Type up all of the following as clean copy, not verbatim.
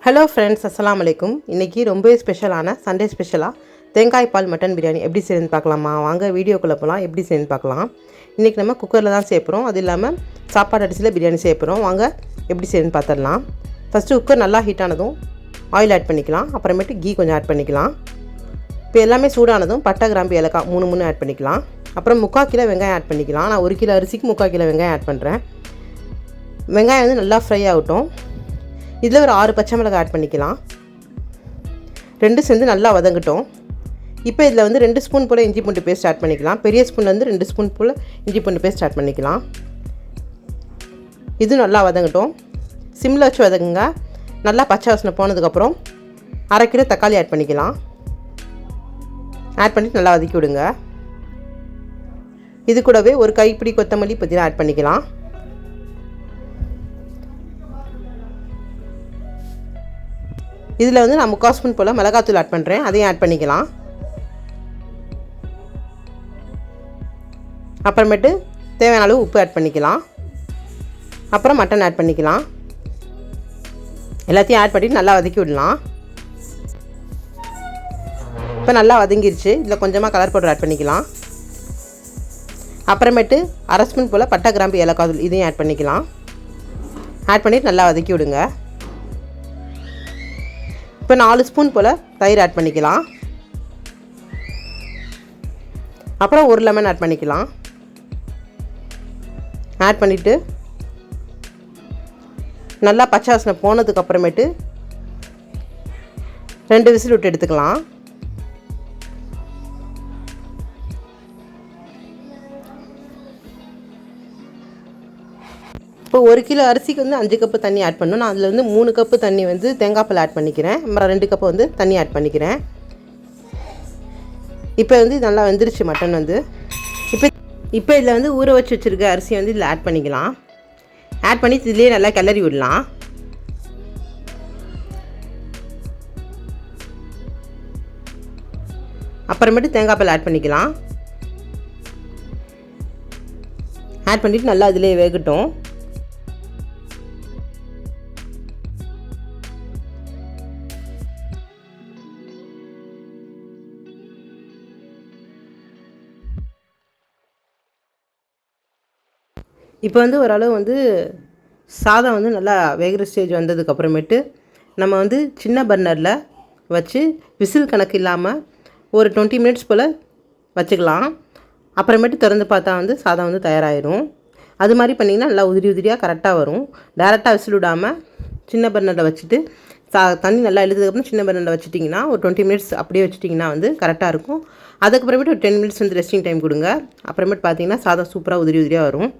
Hello friends, அஸ்ஸலாமு அலைக்கும். இன்றைக்கி ரொம்பவே ஸ்பெஷலான சண்டே ஸ்பெஷலாக தேங்காய் பால் மட்டன் பிரியாணி எப்படி செய்யணுன்னு பார்க்கலாமா? வாங்க வீடியோக்குள்ளே போகலாம். எப்படி செய்யணுன்னு பார்க்கலாம். இன்றைக்கி நம்ம குக்கரில் தான் சேர்ப்புறோம். அது இல்லாமல் சாப்பாடு அரிசியில் பிரியாணி சேர்ப்புறோம். வாங்க எப்படி செய்யணுன்னு பார்த்துடலாம். ஃபஸ்ட்டு குக்கர் நல்லா ஹீட் ஆனதும் ஆயில் ஆட் பண்ணிக்கலாம். அப்புறமேட்டு கீ கொஞ்சம் ஆட் பண்ணிக்கலாம். இப்போ எல்லாமே சூடானதும் பட்டை, கிராம்பு, ஏலக்காய் மூணு ஆட் பண்ணிக்கலாம். அப்புறம் 3/4 கிலோ வெங்காயம் ஆட் பண்ணிக்கலாம். நான் 1 கிலோ அரிசிக்கு 3/4 கிலோ வெங்காயம் ஆட் பண்ணுறேன். வெங்காயம் வந்து நல்லா ஃப்ரை ஆகட்டும். இதில் ஒரு 6 பச்சை மிளகாய் ஆட் பண்ணிக்கலாம். 2 சேர்ந்து நல்லா வதங்கட்டும். இப்போ இதில் வந்து 2 ஸ்பூன் போல் இஞ்சி பூண்டு பேஸ்ட் ஆட் பண்ணிக்கலாம். பெரிய ஸ்பூன்லேருந்து 2 ஸ்பூன் போல் இஞ்சி பூண்டு பேஸ்ட் ஆட் பண்ணிக்கலாம். இது நல்லா வதங்கட்டும். சிம்மில் வச்சு வதங்குங்க. நல்லா பச்சை வாசனை போனதுக்கப்புறம் 1/2 கிலோ தக்காளி ஆட் பண்ணிக்கலாம். ஆட் பண்ணிவிட்டு நல்லா வதக்கி விடுங்க. இது கூடவே ஒரு கைப்பிடி கொத்தமல்லி, புதினா ஆட் பண்ணிக்கலாம். இதில் வந்து நான் 3/4 ஸ்பூன் போல் மிளகாத்தூள் ஆட் பண்ணுறேன். அதையும் ஆட் பண்ணிக்கலாம். அப்புறமேட்டு தேவையான அளவு உப்பு ஆட் பண்ணிக்கலாம். அப்புறம் மட்டன் ஆட் பண்ணிக்கலாம். எல்லாத்தையும் ஆட் பண்ணிவிட்டு நல்லா வதக்கி விடலாம். இப்போ நல்லா வதங்கிருச்சு. இதில் கொஞ்சமாக கலர் பவுடர் ஆட் பண்ணிக்கலாம். அப்புறமேட்டு 1/2 ஸ்பூன் போல் பட்டை, கிராம்பு, ஏலக்காய் தூள் இதையும் ஆட் பண்ணிக்கலாம். ஆட் பண்ணிவிட்டு நல்லா வதக்கி விடுங்க. இப்போ 4 ஸ்பூன் போல் தயிர் ஆட் பண்ணிக்கலாம். அப்புறம் 1 லெமன் ஆட் பண்ணிக்கலாம். ஆட் பண்ணிவிட்டு நல்லா பச்சை வாசனை போனதுக்கப்புறமேட்டு 2 விசில் விட்டு எடுத்துக்கலாம். இப்போ 1 கிலோ அரிசிக்கு வந்து 5 கப்பு தண்ணி ஆட் பண்ணணும். நான் அதில் வந்து 3 கப்பு தண்ணி வந்து தேங்காய் பால் ஆட் பண்ணிக்கிறேன். அப்புறம் 2 கப்பு வந்து தண்ணி ஆட் பண்ணிக்கிறேன். இப்போ வந்து நல்லா வெந்துருச்சு மட்டன் வந்து. இப்போ இதில் வந்து ஊற வச்சு வச்சுருக்க அரிசியை வந்து இதில் ஆட் பண்ணிக்கலாம். ஆட் பண்ணி இதுலேயே நல்லா கிளறி விடலாம். அப்புறமேட்டு தேங்காய் பால் ஆட் பண்ணிக்கலாம். ஆட் பண்ணிவிட்டு நல்லா இதிலே வேகட்டும். இப்போ வந்து ஓரளவு வந்து சாதம் வந்து நல்லா வேகிற ஸ்டேஜ் வந்ததுக்கப்புறமேட்டு நம்ம வந்து சின்ன பர்னரில் வச்சு விசில் கணக்கு இல்லாமல் ஒரு 20 மினிட்ஸ் போல் வச்சுக்கலாம். அப்புறமேட்டு திறந்து பார்த்தா வந்து சாதம் வந்து தயாராகிடும். அது மாதிரி பண்ணிங்கன்னா நல்லா உதிரியாக கரெக்டாக வரும். டேரெக்டாக விசில் விடாமல் சின்ன பர்னரில் வச்சுட்டு தண்ணி நல்லா எழுதுக்கப்புறம் சின்ன பர்னரில் வச்சுட்டிங்கன்னா ஒரு 20 மினிட்ஸ் அப்படியே வச்சுட்டிங்கன்னா வந்து கரெக்டாக இருக்கும். அதுக்கப்புறமேட்டு ஒரு 10 மினிட்ஸ் வந்து ரெஸ்டிங் டைம் கொடுங்க. அப்புறமேட்டு பார்த்தீங்கன்னா சாதம் சூப்பராக உதிரியாக வரும்.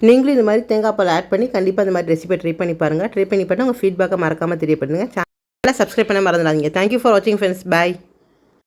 நீங்களும் இது மாதிரி தேங்காய் பால் ஆட் பண்ணி கண்டிப்பாக இந்த மாதிரி ரெசிபி ட்ரை பண்ணி பாருங்கள். ட்ரை பண்ணி உங்கள் ஃபீட்பேக்கை மறக்காமல் தெரியப்படுங்க. சேனலை சப்ஸ்கிரைப் பண்ண மறந்துடாதீங்க. தேங்க்யூ ஃபார் வாட்சிங் ஃப்ரெண்ட்ஸ். பாய்.